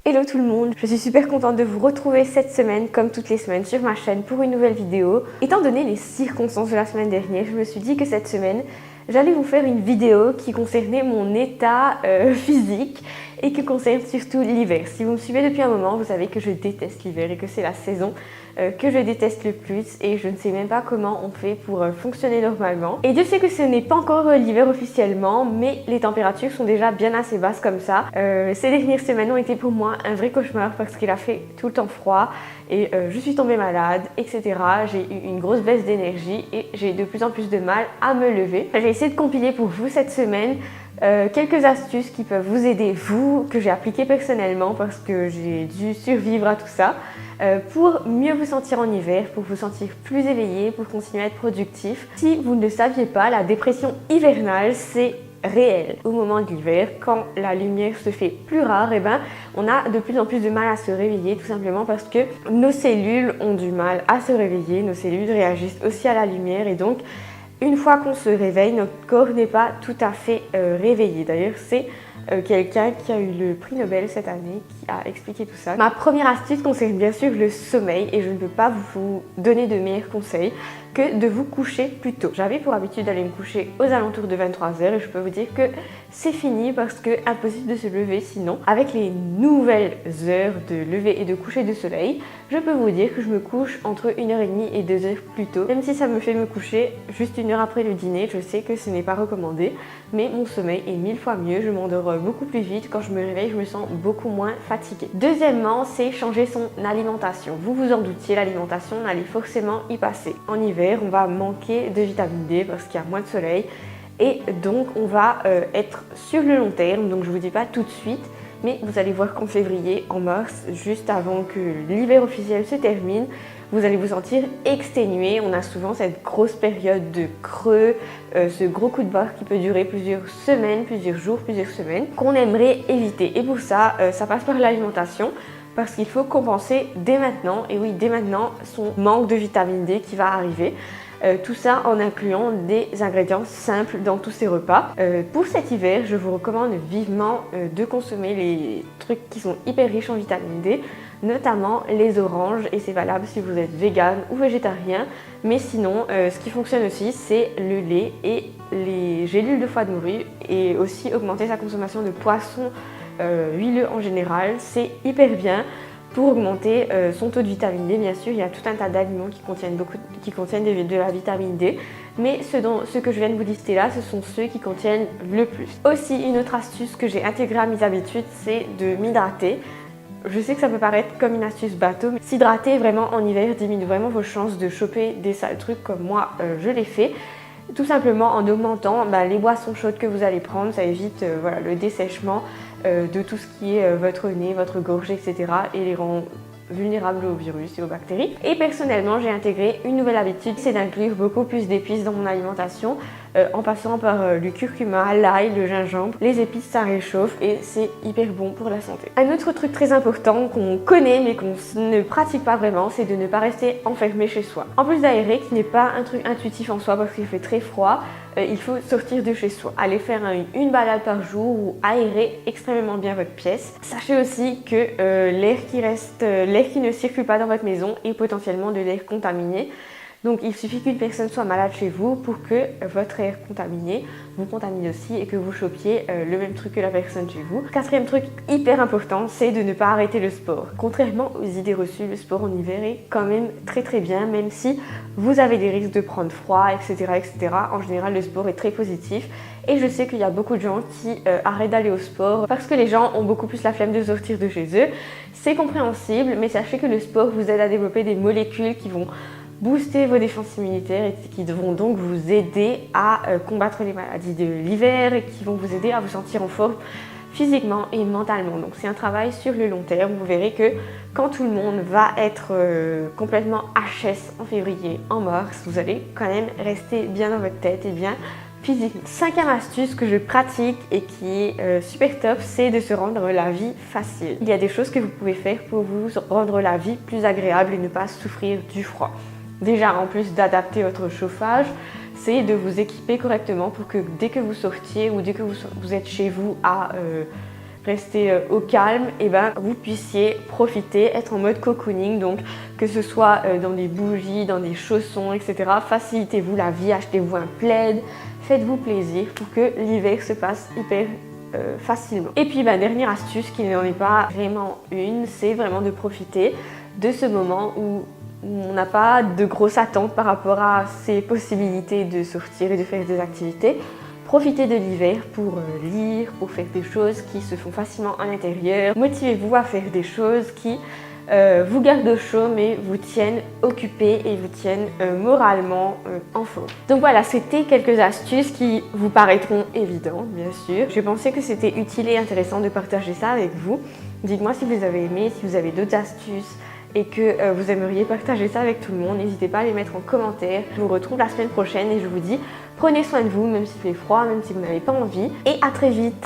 Hello tout le monde, je suis super contente de vous retrouver cette semaine comme toutes les semaines sur ma chaîne pour une nouvelle vidéo. Étant donné les circonstances de la semaine dernière, je me suis dit que cette semaine, j'allais vous faire une vidéo qui concernait mon état physique et qui concerne surtout l'hiver. Si vous me suivez depuis un moment, vous savez que je déteste l'hiver et que c'est la saison que je déteste le plus et je ne sais même pas comment on fait pour fonctionner normalement. Et Dieu sait que ce n'est pas encore l'hiver officiellement, mais les températures sont déjà bien assez basses comme ça. Ces dernières semaines ont été pour moi un vrai cauchemar parce qu'il a fait tout le temps froid et je suis tombée malade, etc. J'ai eu une grosse baisse d'énergie et j'ai de plus en plus de mal à me lever. J'ai essayé de compiler pour vous cette semaine quelques astuces qui peuvent vous aider, vous, que j'ai appliquées personnellement parce que j'ai dû survivre à tout ça, pour mieux vous sentir en hiver, pour vous sentir plus éveillé, pour continuer à être productif. Si vous ne le saviez pas, la dépression hivernale, c'est réel. Au moment de l'hiver, quand la lumière se fait plus rare, on a de plus en plus de mal à se réveiller, tout simplement parce que nos cellules ont du mal à se réveiller, nos cellules réagissent aussi à la lumière et donc une fois qu'on se réveille, notre corps n'est pas tout à fait réveillé. D'ailleurs, c'est quelqu'un qui a eu le prix Nobel cette année qui a expliqué tout ça. Ma première astuce concerne bien sûr le sommeil et je ne peux pas vous donner de meilleurs conseils que de vous coucher plus tôt. J'avais pour habitude d'aller me coucher aux alentours de 23h et je peux vous dire que c'est fini parce que impossible de se lever sinon. Avec les nouvelles heures de lever et de coucher de soleil, je peux vous dire que je me couche entre 1h30 et 2h plus tôt. Même si ça me fait me coucher juste 1 heure après le dîner, je sais que ce n'est pas recommandé, mais mon sommeil est 1000 fois mieux. Je m'endors beaucoup plus vite. Quand je me réveille, je me sens beaucoup moins fatiguée. Deuxièmement, c'est changer son alimentation. Vous vous en doutiez, l'alimentation, on allait forcément y passer. En hiver, on va manquer de vitamine D parce qu'il y a moins de soleil et donc on va être sur le long terme. Donc je vous dis pas tout de suite, mais vous allez voir qu'en février, en mars, juste avant que l'hiver officiel se termine, vous allez vous sentir exténué. On a souvent cette grosse période de creux, ce gros coup de barre qui peut durer plusieurs semaines, plusieurs jours, plusieurs semaines, qu'on aimerait éviter. Et pour ça, ça passe par l'alimentation. Parce qu'il faut compenser dès maintenant, et oui dès maintenant, son manque de vitamine D qui va arriver. Tout ça en incluant des ingrédients simples dans tous ces repas. Pour cet hiver, je vous recommande vivement de consommer les trucs qui sont hyper riches en vitamine D, notamment les oranges, et c'est valable si vous êtes vegan ou végétarien. Mais sinon, ce qui fonctionne aussi, c'est le lait et les gélules de foie de morue, et aussi augmenter sa consommation de poissons huileux en général, c'est hyper bien pour augmenter son taux de vitamine D. Bien sûr, il y a tout un tas d'aliments qui contiennent de la vitamine D, mais ceux que je viens de vous lister là, ce sont ceux qui contiennent le plus. Aussi, une autre astuce que j'ai intégrée à mes habitudes, c'est de m'hydrater. Je sais que ça peut paraître comme une astuce bateau, mais s'hydrater vraiment en hiver diminue vraiment vos chances de choper des sales trucs comme moi je l'ai fait. Tout simplement en augmentant les boissons chaudes que vous allez prendre, ça évite le dessèchement de tout ce qui est votre nez, votre gorge, etc. et les rend vulnérables aux virus et aux bactéries. Et personnellement, j'ai intégré une nouvelle habitude, c'est d'inclure beaucoup plus d'épices dans mon alimentation, en passant par le curcuma, l'ail, le gingembre. Les épices, ça réchauffe et c'est hyper bon pour la santé. Un autre truc très important qu'on connaît mais qu'on ne pratique pas vraiment, c'est de ne pas rester enfermé chez soi. En plus d'aérer, qui n'est pas un truc intuitif en soi parce qu'il fait très froid, il faut sortir de chez soi. Aller faire une balade par jour ou aérer extrêmement bien votre pièce. Sachez aussi que l'air qui ne circule pas dans votre maison est potentiellement de l'air contaminé. Donc il suffit qu'une personne soit malade chez vous pour que votre air contaminé vous contamine aussi et que vous chopiez le même truc que la personne chez vous. Quatrième truc hyper important, c'est de ne pas arrêter le sport. Contrairement aux idées reçues, le sport en hiver est quand même très bien, même si vous avez des risques de prendre froid, etc. En général, le sport est très positif. Et je sais qu'il y a beaucoup de gens qui arrêtent d'aller au sport parce que les gens ont beaucoup plus la flemme de sortir de chez eux. C'est compréhensible, mais sachez que le sport vous aide à développer des molécules qui vont booster vos défenses immunitaires et qui devront donc vous aider à combattre les maladies de l'hiver et qui vont vous aider à vous sentir en forme physiquement et mentalement. Donc c'est un travail sur le long terme. Vous verrez que quand tout le monde va être complètement HS en février, en mars, vous allez quand même rester bien dans votre tête et bien physiquement. Cinquième astuce que je pratique et qui est super top, c'est de se rendre la vie facile. Il y a des choses que vous pouvez faire pour vous rendre la vie plus agréable et ne pas souffrir du froid. Déjà, en plus d'adapter votre chauffage, c'est de vous équiper correctement pour que dès que vous sortiez ou dès que vous êtes chez vous à rester au calme, et ben vous puissiez profiter, être en mode cocooning, donc que ce soit dans des bougies, dans des chaussons, etc. Facilitez-vous la vie, achetez-vous un plaid, faites-vous plaisir pour que l'hiver se passe hyper facilement. Et puis dernière astuce qui n'en est pas vraiment une, c'est vraiment de profiter de ce moment où on n'a pas de grosses attentes par rapport à ces possibilités de sortir et de faire des activités. Profitez de l'hiver pour lire, pour faire des choses qui se font facilement à l'intérieur. Motivez-vous à faire des choses qui vous gardent au chaud mais vous tiennent occupés et vous tiennent moralement en forme. Donc voilà, c'était quelques astuces qui vous paraîtront évidentes bien sûr. Je pensais que c'était utile et intéressant de partager ça avec vous. Dites-moi si vous avez aimé, si vous avez d'autres astuces et que vous aimeriez partager ça avec tout le monde. N'hésitez pas à les mettre en commentaire. Je vous retrouve la semaine prochaine et je vous dis prenez soin de vous, même s'il fait froid, même si vous n'avez pas envie. Et à très vite!